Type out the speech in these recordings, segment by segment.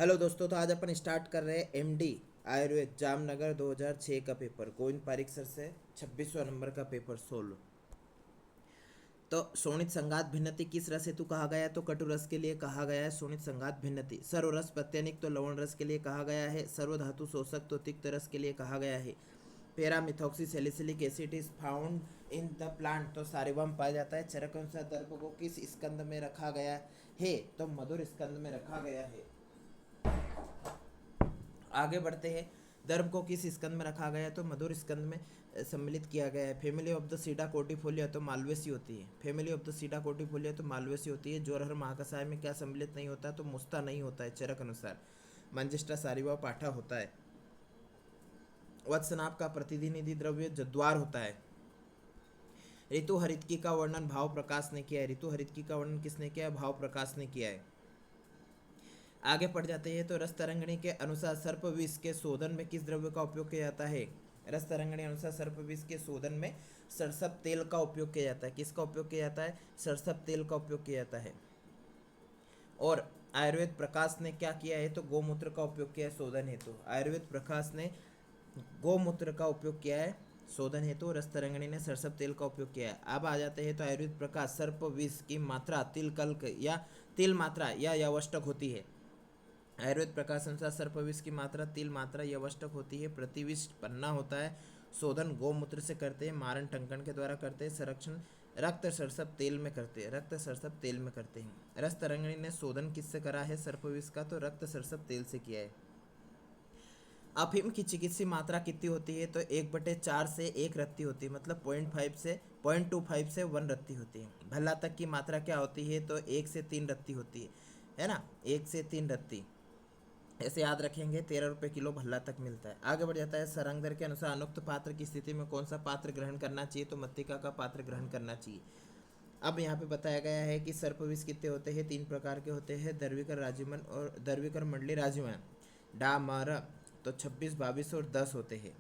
Hello दोस्तों, तो आज अपन स्टार्ट कर रहे हैं एमडी आयुर्वेद जामनगर 2006 का पेपर। गोविंद पारिक सर से 26वां नंबर का पेपर सोल्व। तो शोणित संघात भिन्नति किस रस हेतु कहा गया है? तो कटु रस के लिए कहा गया है शोणित संघात भिन्नति। सर्वरस प्रत्यनिक तो लवण रस के लिए कहा गया है। सर्वधातु शोषक तो तिक्त रस के लिए कहा गया है। Paramethoxy salicylic acid is found in the plant, तो सारिवम पाया जाता है। चरक अनुसार दर्भ को किस स्कंद में रखा गया है? तो मधुर स्कंद में रखा गया है। आगे बढ़ते हैं। दर्भ को किस स्कंद में रखा गया है? तो मधुर स्कंद में सम्मिलित किया गया है। फैमिली ऑफ द सीडा कोटिफोलिया तो मालवेसी होती है। फैमिली ऑफ द सीडा कोटिफोलिया तो मालवेसी होती है। जोरहर महाकसाय में क्या सम्मिलित नहीं होता? तो मुस्ता नहीं होता है चरक अनुसार। मंजिष्ठा सारिवा पाठा होता है। वत्सनाभ का प्रतिनिधि द्रव्य जद्वार होता है। ऋतु हरितकी का वर्णन भाव प्रकाश ने किया है। ऋतु हरितकी का वर्णन किसने किया है? भाव प्रकाश ने किया है। आगे पढ़ जाते हैं। तो रस तरंगिणी के अनुसार सर्प विष के शोधन में किस द्रव्य का उपयोग किया जाता है? रस तरंगिणी अनुसार सर्प विष के शोधन में सरसप तेल का उपयोग किया जाता है। किसका उपयोग किया जाता है? सरसप तेल का उपयोग किया जाता है। और आयुर्वेद प्रकाश ने क्या किया है? तो गोमूत्र का उपयोग किया है शोधन हेतु। आयुर्वेद प्रकाश ने गोमूत्र का उपयोग किया है शोधन हेतु। रस तरंगिणी ने सरसप तेल का उपयोग किया है। अब आ जाते हैं। तो आयुर्वेद प्रकाश सर्प विष की मात्रा तिल कल्क या तिल मात्रा या यवष्टक होती है। आयुर्वेद प्रकाश अनुसार सर्पविष की मात्रा तिल मात्रा यवष्टक होती है। प्रतिविष पन्ना होता है। शोधन गोमूत्र से करते हैं। मारण टंकन के द्वारा करते हैं। संरक्षण रक्त सरसप तेल में करते हैं। रक्त सरसप तेल में करते हैं। रस तरंगिणी ने शोधन किससे करा है सर्पविष का? तो रक्त सरसप तेल से किया है। अफीम की चिकित्सीय मात्रा कितनी होती है? तो 1/4 से 1 रत्ती होती है। मतलब 0.5 से 0.25 से 1 रत्ती होती है। भल्ला तक की मात्रा क्या होती है? तो 1 से 3 रत्ती होती है ना। 1 से 3 रत्ती ऐसे याद रखेंगे। 13 रुपये किलो भल्ला तक मिलता है। आगे बढ़ जाता है। सरंगधर के अनुसार अनुक्त पात्र की स्थिति में कौन सा पात्र ग्रहण करना चाहिए? तो मत्तिका का पात्र ग्रहण करना चाहिए। अब यहाँ पे बताया गया है कि सर्पविष कितने होते हैं? 3 प्रकार के होते हैं। दर्विकर राजिमन और दर्विकर मंडली राजिमन डामर तो 26, 22 और 10 होते हैं।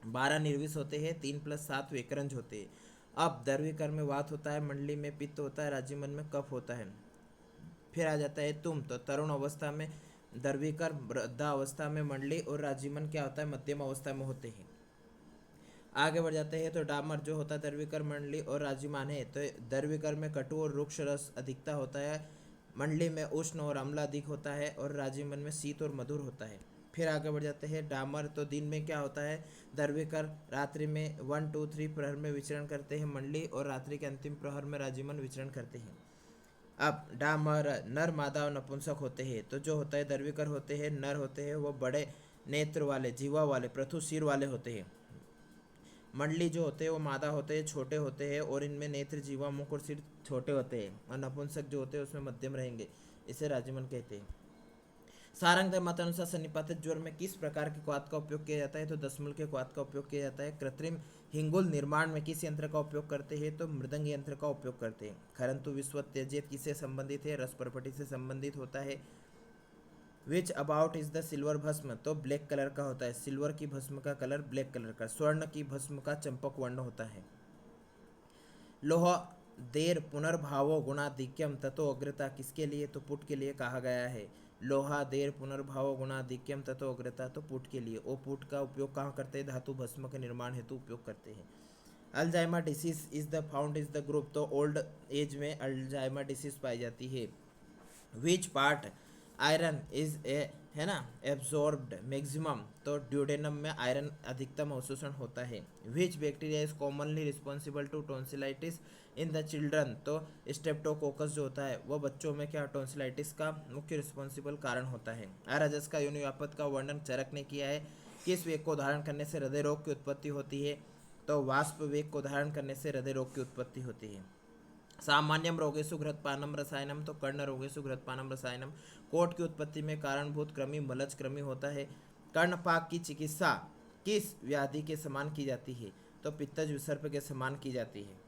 12 निर्विष होते हैं। 3+7 वेकरंज होते हैं। अब दर्विकर में वात होता है। मंडली में पित्त होता है। राजिमन में कफ होता है। फिर आ जाता है तुम, तो तरुण अवस्था में दर्विकर, वृद्धावस्था में मंडली और राजीमन क्या होता है? मध्यम अवस्था में होते हैं। आगे बढ़ जाते हैं। तो डामर जो होता है दर्विकर, मंडली और राजीमान है। तो दर्विकर में कटु और रुक्ष रस अधिकता होता है। मंडली में उष्ण और अम्ल अधिक होता है। और राजीमन में शीत और मधुर होता है। फिर आगे बढ़ जाते हैं। डामर तो दिन में क्या होता है? दर्विकर रात्रि में 1, 2, 3 प्रहर में विचरण करते हैं मंडली, और रात्रि के अंतिम प्रहर में राजीमन विचरण करते हैं। अब डामर नर मादा और नपुंसक होते हैं। तो जो होता है दर्विकर होते हैं नर होते हैं, वो बड़े नेत्र वाले, जीवा वाले, पृथु सिर वाले होते हैं। मंडली जो होते हैं वो मादा होते हैं, छोटे होते हैं, और इनमें नेत्र, जीवा, मुख और सिर छोटे होते हैं। और नपुंसक जो होते हैं उसमें मध्यम रहेंगे। इसे राजमन कहते हैं। सारंग मतानुसार सन्निपातित ज्वर में किस प्रकार के क्वाथ का उपयोग किया जाता है? तो दशमूल के क्वाथ का उपयोग किया जाता है। कृत्रिम हिंगुल निर्माण में किस यंत्र का उपयोग करते हैं? तो मृदंग यंत्र का उपयोग करते हैं। खरंतु विश्व त्यजेत किससे संबंधित है? रस परपटी से संबंधित होता है। विच अबाउट इज द सिल्वर भस्म? तो ब्लैक कलर का होता है। सिल्वर की भस्म का कलर ब्लैक कलर का। स्वर्ण की भस्म का चंपक वर्ण होता है। लोह देर पुनर्भावो गुणाधिक्यम ततो अग्रता किसके लिए? तो पुट के लिए कहा गया है। लोहा देर पुनर्भावो गुणाधिक्यम ततो अग्रता, तो पुट के लिए। ओ पुट का उपयोग कहाँ करते हैं? धातु भस्म के निर्माण हेतु उपयोग करते हैं। Alzheimer disease is the found is the group, तो ओल्ड एज में अल्जाइमर डिसीज पाई जाती है। Which part iron is a, है ना, एब्जॉर्ब्ड मैक्सिमम, तो ड्यूडेनम में आयरन अधिकतम अवशोषण होता है। Which bacteria is commonly responsible to tonsillitis in the children, तो स्टेप्टोकोकस जो होता है वो बच्चों में क्या टॉन्सिलाइटिस का मुख्य रिस्पॉन्सिबल कारण होता है। अराजस का योनिव्यापत का वर्णन चरक ने किया है। किस वेग को धारण करने से हृदय रोग की उत्पत्ति होती है? तो वाष्प वेग को धारण करने से हृदय रोग की उत्पत्ति होती है। सामान्यम रोगेषु घृतपानम रसायनम, तो कर्ण रोगेषु घृतपानम रसायनम कोट की उत्पत्ति में कारणभूत कृमि मलज कृमि होता है। कर्णपाक की चिकित्सा किस व्याधि के समान की जाती है? तो पित्तज विसर्प के समान की जाती है।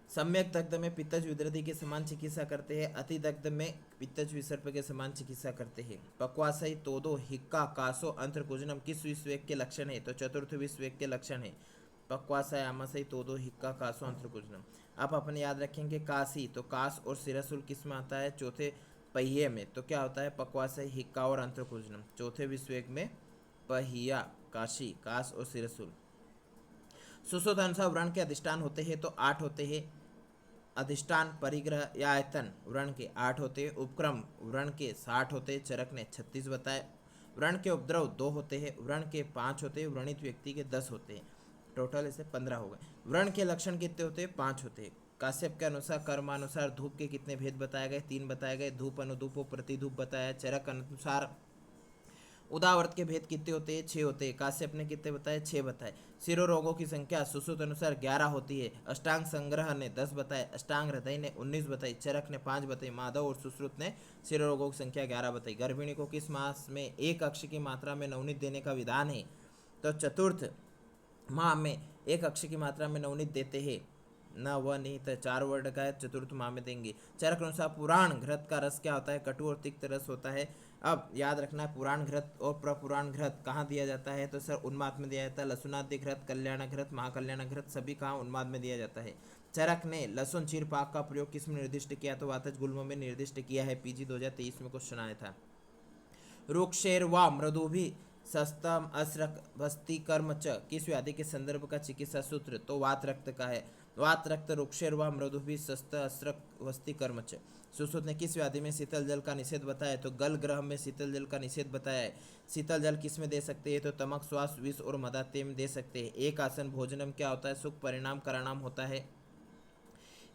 सम्यक दग्ध में पित्तज विदृधि के समान चिकित्सा करते हैं। अति दग्ध में पित्तज विसर्प के समान चिकित्सा करते हैं। पक्वासई, तोदो, हिक्का, कासो, अंत्रकुजनम किस विश्वेक के लक्षण है? तो चतुर्थ विश्वेक के लक्षण है। पक्वासय, आमाशय, तोदो, हिक्का, कासो, अंत्रकुजनम। आप अपन याद रखेंगे कासी, तो कास और सिरसुल किस में आता है? चौथे पहिए में, तो क्या होता है पक्वा से हिक्का और अंतरकुजनम। चौथे विश्वयुग में पहिया, काशी, काश और सिरसुल। सुश्रुत अनुसार व्रण के अधिष्ठान होते हैं तो 8 होते हैं। अधिष्ठान, परिग्रह या आयतन व्रण के 8 होते हैं। उपक्रम व्रण के 60 होते हैं, चरक ने 36 बताए। व्रण के उपद्रव 2 होते हैं, व्रण के 5 होते हैं, व्रणित व्यक्ति के 10 होते हैं। टोटल ऐसे 15 हो गए। व्रण के लक्षण कितने होते हैं? 5 होते हैं। काश्यप के अनुसार कर्मानुसार धूप के कितने भेद बताए गए? 3 बताए गए। धूप, अनुधूप और प्रतिधूप बताया। चरक अनुसार उदावर्त के भेद कितने होते हैं? 6 होते हैं। काश्यप ने कितने बताए? 6 बताए। शिरोरोगों की संख्या सुश्रुत अनुसार 11 होती है। अष्टांग संग्रह ने 10 बताए। अष्टांग हृदय ने 19 बताई। चरक ने 5 बताई। माधव और सुश्रुत ने शिरोरोगों की संख्या 11 बताई। गर्भिणी को किस मास में 1 अक्ष की मात्रा में नवनीत देने का विधान है? तो चतुर्थ माह में 1 अक्ष की मात्रा में नवनीत देते हैं। न व नहीं तो 4 वर्ड का है, चतुर्थ माह में देंगे। चरक अनुसार पुराण घृत का रस क्या होता है? कटु और तिक्त रस होता है। अब याद रखना है पुराण घृत और प्रपुराण घृत कहाँ दिया जाता है? तो सर उन्माद में दिया जाता है। लसुनादि घृत, कल्याण घृत, महाकल्याण घृत सभी कहाँ? उन्माद में दिया जाता है। चरक ने लहसुन चीर पाक का प्रयोग किस में निर्दिष्ट किया? तो वातज गुल्म में निर्दिष्ट किया है। पीजी 2023 में क्वेश्चन आया था। रुक्षेर व मृदु भी सस्तम असरक वस्ती कर्म च किस व्याधि के संदर्भ का चिकित्सा सूत्र? तो वात रक्त का है। वात रक्त रुक्षेर व मृदु भी सस्त असरक वस्ती कर्म च। सुश्रुत ने किस व्याधि में शीतल जल का निषेध बताया? तो गल ग्रह में शीतल जल का निषेध बताया है। शीतल जल किस में दे सकते हैं? तो तमक, श्वास, विष और मदाते में दे सकते हैं। एक आसन भोजनम क्या होता है? सुख परिणाम कराणाम होता है।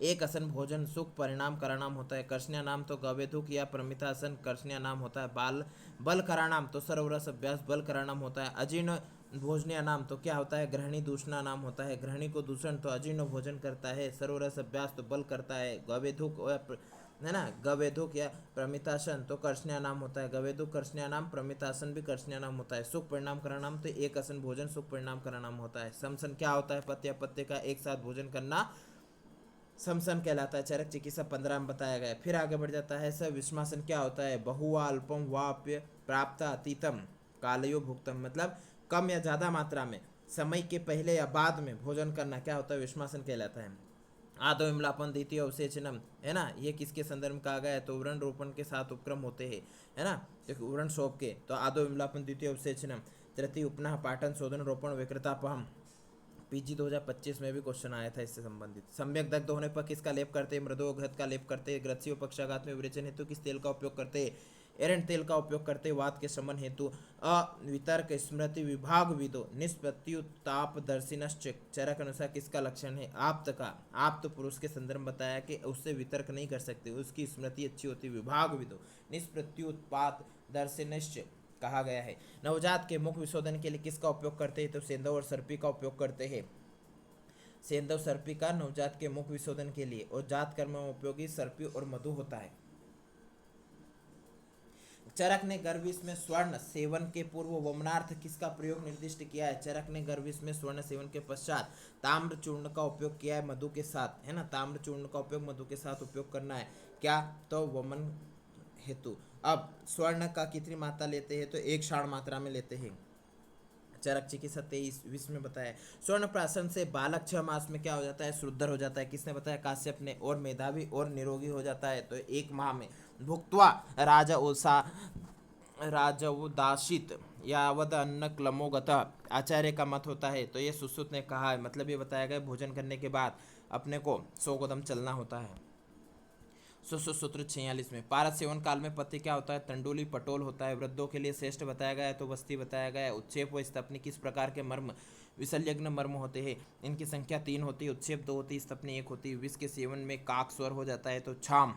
एक आसन भोजन सुख परिणाम कराणाम होता है। कर्षण्या नाम तो गवेधुक या प्रमिथासन कर्षण्या नाम होता है। बाल बल कराणाम तो सर्वरस अभ्यास बल कराणाम होता है। अजीर्ण भोजनिया नाम तो क्या होता है? ग्रहणी दूषणा नाम होता है। ग्रहणी को दूषण तो अजीर्ण भोजन करता है। सर्वरस अभ्यास तो बल करता है। गवेधुक है ना, गवेधुक या प्रमितासन तो कर्षण्या नाम होता है। गवेधुक कर्षण्या नाम, प्रमितासन भी कर्षण्या नाम होता है। सुख परिणाम कराणाम तो एक आसन भोजन सुख परिणाम कराणाम होता है। समसन क्या होता है? पत्य पत्य का एक साथ भोजन करना समसन कहलाता है। चरक चिकित्सा 15 में बताया गया। फिर आगे बढ़ जाता है। सर विषमासन क्या होता है? बहुवा अल्पम वाप्य प्राप्त अतीतम कालयो भुक्तम, मतलब कम या ज़्यादा मात्रा में समय के पहले या बाद में भोजन करना क्या होता है? विषमासन कहलाता है। आदो इमलापन द्वितीय अवसेचनम, है ना, ये किसके संदर्भ में कहा गया है? तो व्रण रोपण के 7 उपक्रम होते हैं, है ना, तो व्रण शोभ के। तो आदो इमलापन द्वितीय अवसेचनम, तृतीय उपनाह पाटन शोधन रोपण विकृतापहम। पीजी 2025 में भी क्वेश्चन आया था इससे संबंधित। सम्यक दग्ध होने पर किसका लेप करते हैं? मृदो घृत का लेप करते हैं। ग्रसियों पक्षाघात में विरेचन हेतु किस तेल का उपयोग करते हैं? एरंड तेल का उपयोग करते हैं। वात के शमन हेतु अवितर्क स्मृति विभाग विदो निष्प्रत्युताप दर्शिनश्च चरक अनुसार किसका लक्षण है? आप्त का। आप्त पुरुष के संदर्भ बताया कि उससे वितर्क नहीं कर सकते, उसकी स्मृति अच्छी होती। विभाग विदो निष्प्रत्युत्पात दर्शिनश्च कहा गया है। नवजात के मुख विशोधन के लिए किसका उपयोग करते हैं? तो सेंधव और सर्पी का उपयोग करते हैं। सेंधव सर्पी का नवजात के मुख विशोधन के लिए, और जात कर्म में उपयोगी सर्पी और मधु होता है। चरक ने गर्विश में स्वर्ण सेवन के पूर्व वमनार्थ किसका प्रयोग निर्दिष्ट किया है? चरक ने गर्विश में स्वर्ण सेवन के पश्चात ताम्र चूर्ण का उपयोग किया है मधु के साथ, है ना, ताम्र चूर्ण का उपयोग मधु के साथ उपयोग करना है। क्या? तो वमन हेतु। अब स्वर्ण का कितनी मात्रा लेते हैं? तो 1 क्षाण मात्रा में लेते हैं। चरक चिकित्सा 23 में बताया। स्वर्ण प्राशन से बालक 6 मास में क्या हो जाता है? शुद्ध हो जाता है। किसने बताया? काश्यप ने। और मेधावी और निरोगी हो जाता है। तो 1 माह में भुक्त्वा राजउदासित यावद अन्न क्लमोगत आचार्य का मत होता है। तो ये सुश्रुत ने कहा है, मतलब ये बताया गया भोजन करने के बाद अपने को 100 कदम चलना होता है। सूत्र 46 में पारस सेवन काल में पत्य क्या होता है? तंडुली पटोल होता है। वृद्धों के लिए श्रेष्ठ बताया गया है तो वस्ती बताया गया है। उत्क्षेप व स्तपनी किस प्रकार के मर्म विसल्यग्न मर्म होते हैं? इनकी संख्या 3 होती है। उत्क्षेप 2 होती है, स्तपनी 1 होती है। विष के सेवन में काक स्वर हो जाता है तो छाम,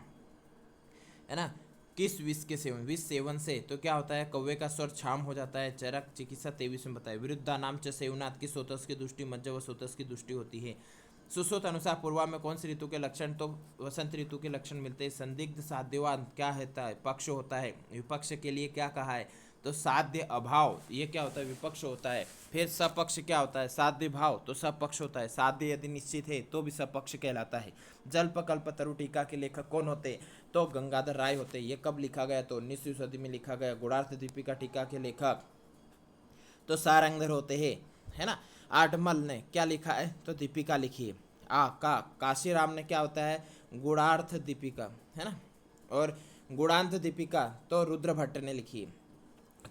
है ना। किस विष के सेवन? विष सेवन से तो क्या होता है? कौवे का स्वर छाम हो जाता है। चरक चिकित्सा 23 में बताया। विरुद्धा नाम च सेवनाथ की सोतस की दृष्टि मज्जा व सोतस की दृष्टि होती है। सुश्रुत अनुसार पूर्वा में कौन सी ऋतु के लक्षण? तो वसंत ऋतु के लक्षण मिलते हैं। संदिग्ध साध्यवान क्या होता है? पक्ष होता है। विपक्ष के लिए क्या कहा है? तो साध्य अभाव, ये क्या होता है? विपक्ष होता है। फिर सपक्ष क्या होता है? साध्य भाव, तो सपक्ष होता है। साध्य यदि निश्चित है तो भी सपक्ष कहलाता है। जल्प कल्प तरु टीका के लेखक कौन होते हैं? तो गंगाधर राय होते हैं। ये कब लिखा गया? तो 19वीं सदी में लिखा गया। गुणार्थ दीपिका टीका के लेखक तो सारंगधर होते हैं, है ना। आठमल ने क्या लिखा है? तो दीपिका लिखी है। काशीराम ने क्या होता है? गुणार्थ दीपिका, है ना। और गुणांत दीपिका तो रुद्र भट्ट ने लिखी,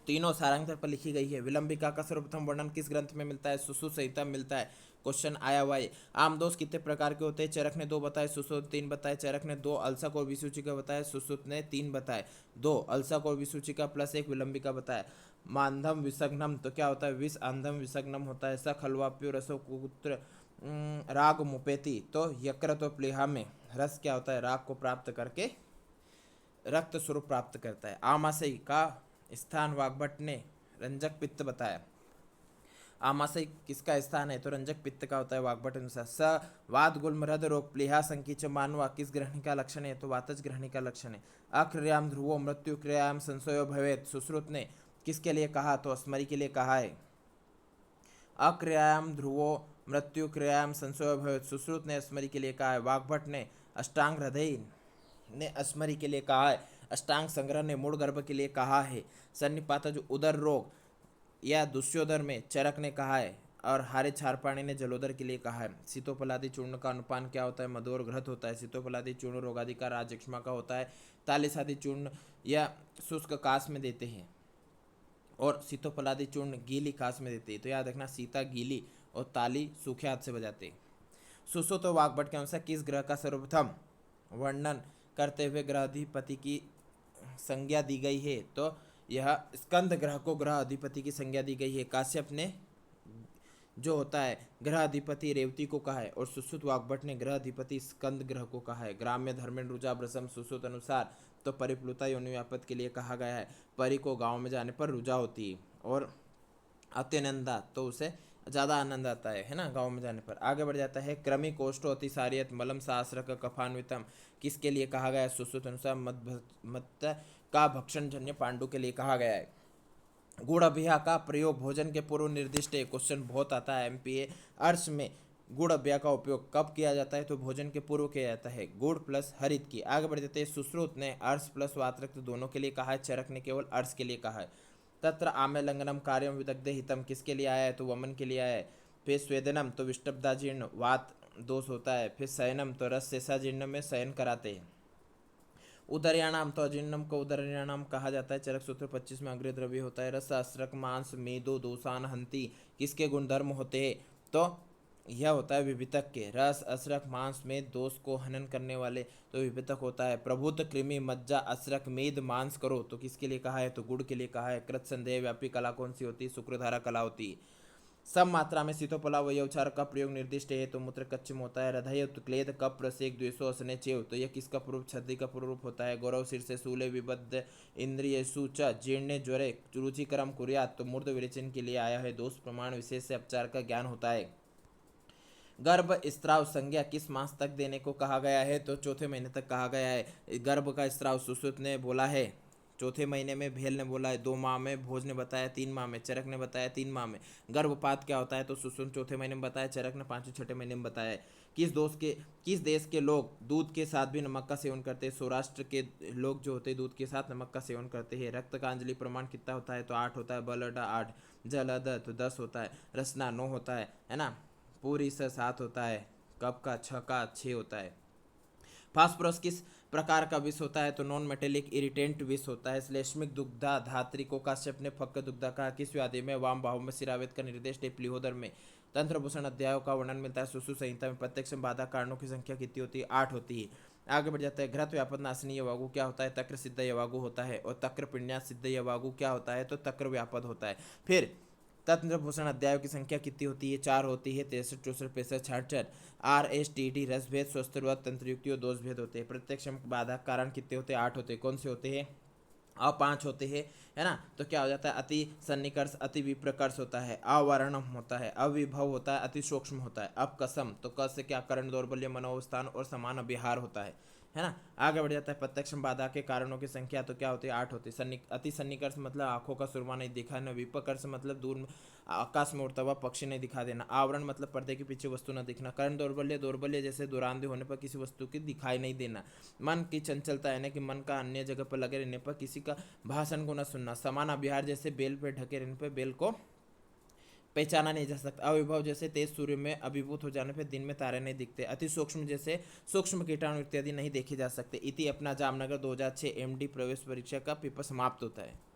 तीनों सारंग पर लिखी गई है। विलंबिका का सर्वप्रथम वर्णन किस ग्रंथ में मिलता है? सुश्रुत संहिता में मिलता है। क्वेश्चन आया हुआ है। आमदोष कितने प्रकार के होते हैं? चरक ने 2 बताए, सुश्रुत 3 बताए। चरक ने 2 अलसक और विसूचिका बताए, सुश्रुत ने 3 बताए। 2 अलसक और विसूचिका प्लस 1 विलंबिका बताया। मांधम विसग्नम तो क्या होता है? विष आंधम विसग्नम होता है। स खलवाप्यो रसो कुत्र राग मुपेति तो यकृत और प्लीहा में रस क्या होता है? राग को प्राप्त करके रक्त स्वरूप प्राप्त करता है। आमाशय का स्थान वाग्भट ने रंजक पित्त बताया। आमाशय किसका स्थान है? तो रंजक पित्त का होता है वाग्भट अनुसार। स वात गुल्म हृद रोग प्लीहा संकीच मानवा किस ग्रहणी का लक्षण है? तो वातज ग्रहणी का लक्षण है। अक्रियाम ध्रुवो मृत्यु क्रियाम संशयो भवेत सुश्रुत ने किसके लिए कहा? तो अस्मरी के लिए कहा है। अक्रियाम ध्रुवो मृत्यु क्रियाम संशयो भवेत सुश्रुत ने अस्मरी के लिए कहा है। वाग्भट ने अष्टांग हृदय ने अस्मरी के लिए कहा है। अष्टांग संग्रह ने मूल गर्भ के लिए कहा है। सन्निपातज उदर रोग या दुष्योदर में चरक ने कहा है। और हारे छारपाणी ने जलोदर के लिए कहा है। सीतोपलादि चूर्ण का अनुपान क्या होता है? मधु और घृत होता है। सीतोपलादि चूर्ण रोगादि का राजक्षमा का होता है। तालिस आदि चूर्ण या शुष्क काश में देते हैं और सीतोपलादि चूर्ण गीली काश में देते हैं। तो याद रखना, सीता गीली और ताली सूखे हाथ से बजाते हैं। सुश्रुत और वाग्भट के अनुसार किस ग्रह का सर्वप्रथम वर्णन करते हुए ग्रहाधिपति की संज्ञा दी गई है? तो यह स्कंद ग्रह को ग्रह अधिपति की संज्ञा दी गई है। काश्यप ने जो होता है ग्रह अधिपति रेवती को कहा है और सुश्रुत वाग्भट ने ग्रह अधिपति स्कंद ग्रह को कहा है। ग्राम्य धर्मेण रुजा ब्रसम सुश्रुत अनुसार तो परिप्लुता योनि व्यापत के लिए कहा गया है। परी को गांव में जाने पर रुजा होती है और अत्यनंदा तो उसे ज़्यादा आनंद आता है ना, गांव में जाने पर। आगे बढ़ जाता है। क्रमी कोष्ठो अतिसारियत मलम सहस्रक कफान्वितम किसके लिए कहा गया है? सुश्रुत अनुसार मत का भक्षण जन्य पांडु के लिए कहा गया है। गुड़ अभिया का प्रयोग भोजन के पूर्व निर्दिष्ट है। क्वेश्चन बहुत आता है एमपीए अर्श में। गुड़ अभिया का उपयोग कब किया जाता है? तो भोजन के पूर्व किया जाता है। गुड़ प्लस हरित की। आगे बढ़ जाते हैं। सुश्रुत ने अर्श प्लस वात्रक्त दोनों के लिए कहा है। चरक ने केवल अर्श के लिए कहा है। तत्र आम्य लंघनम कार्यम विदग्ध हितम किसके लिए आया है? तो वमन के लिए आया है। फिर स्वेदनम तो विष्टब्दा जीर्ण वात दोष होता है। फिर शयनम तो रस शेषा जीर्ण में शयन कराते हैं। उदरयाणाम तो अजीर्णम को उदरयाणाम कहा जाता है। चरक सूत्र 25 में अग्रय द्रव्य होता है। रस अस्रक मांस मेदो दोषान हंति किसके गुणधर्म होते हैं? तो यह होता है विभितक के। रस असरक मांस में दोष को हनन करने वाले तो विभितक होता है। प्रभुत कृमि मज्जा असरक मेद मांस करो तो किसके लिए कहा है? तो गुड़ के लिए कहा है। कृत संदेह व्यापी कला कौन सी होती है? शुक्रधारा कला होती है। सम मात्रा में सीतोपला व यौचार का प्रयोग निर्दिष्ट है। तो मूत्र कच्चम होता है। हृदय उत्क्लेद कप प्रसेक द्वेषो असने चेव तो यह किसका पूर्व? छद्दी का पूर्व रूप होता है। गौरव शीर्ष सूले विबद्ध इंद्रिय सूचा जीर्णे ज्वरे रुचिकरम कुर्यात तो मूर्ध विरेचन के लिए आया है। दोष प्रमाण विशेष से उपचार का ज्ञान होता है। गर्भ स्त्राव संज्ञा किस मास तक देने को कहा गया है? तो चौथे महीने तक कहा गया है। गर्भ का स्त्राव सुश्रुत ने बोला है चौथे महीने में, भेल ने बोला है 2 माह में, भोज ने बताया 3 माह में, चरक ने बताया 3 माह में। गर्भपात क्या होता है? तो सुश्रुत चौथे महीने में बताया, चरक ने 5वें छठे महीने में बताया है। किस देश के लोग दूध के साथ भी नमक का सेवन करते हैं? सौराष्ट्र के लोग जो होते हैं दूध के साथ नमक का सेवन करते हैं। रक्त का अंजलि प्रमाण कितना होता है? तो 8 होता है। बल अड्डा 8, जल अड्डा तो 10 होता है। रसना 9 होता है ना। पूरी से 7 होता है। कप का 6 का 6 होता है। फास्फोरस किस प्रकार का विष होता है? तो नॉन मेटेलिक इरिटेंट विष होता है। श्लेष्मिक दुग्धा धात्री को काश्यप ने फक्क दुग्धा कहा। किस व्याधि में? वाम बाहु में सिरावेद का निर्देश है। प्लीहोदर में। तंत्रभूषण अध्यायों का वर्णन मिलता है। सुश्रुत संहिता में प्रत्यक्ष बाधा कारणों की संख्या कितनी होती है? 8 होती है। आगे बढ़ जाता है। घृत व्यापद नाशनी यवागु क्या होता है? तक्र सिद्ध यवागु होता है। और तक्र पिण्यास सिद्ध यवागु क्या होता है? तो तक्र व्यापद होता है। फिर तंत्रभूषण अध्यायों की संख्या कितनी होती है? 4 होती है। 63, 64, 65, 66। RSTD रसभेद, स्वस्थ तंत्रयुक्ति और दोष भेद होते हैं। प्रत्यक्ष बाधा कारण कितने होते हैं? 8 होते हैं। कौन से होते हैं? 5 होते हैं, है ना। तो क्या हो जाता है? अति सन्निकर्ष, अति विप्रकर्ष होता है। अवर्णम होता है। अविभव होता है। अति सूक्ष्म होता है। अपकसम तो क से क्या? करण दौर्बल्य मनोवस्थान और समान अभिहार होता है ना। आगे बढ़ जाता है। प्रत्यक्ष बाधा के कारणों की संख्या तो क्या होती है? 8 होती है। अति सन्निकर्ष मतलब आंखों का सुरमा नहीं दिखा देना। विपकर्ष मतलब दूर आकाश में उड़ता हुआ पक्षी नहीं दिखा देना। आवरण मतलब पर्दे के पीछे वस्तु न दिखना। कर्ण दौर्बल्य, दौर्बल्य जैसे दुरांधे होने पर किसी वस्तु की दिखाई नहीं देना। मन की चंचलता है ना कि मन का अन्य जगह पर लगे रहने पर किसी का भाषण को न सुनना। समान अभिहार जैसे बेल पे ढके रहने पर बेल को पहचाना नहीं जा सकता। अविभव जैसे तेज सूर्य में अभिभूत हो जाने पर दिन में तारे नहीं दिखते। अति सूक्ष्म जैसे सूक्ष्म कीटाणु इत्यादि नहीं देखे जा सकते। इति अपना जामनगर 2006 एमडी प्रवेश परीक्षा का पेपर समाप्त होता है।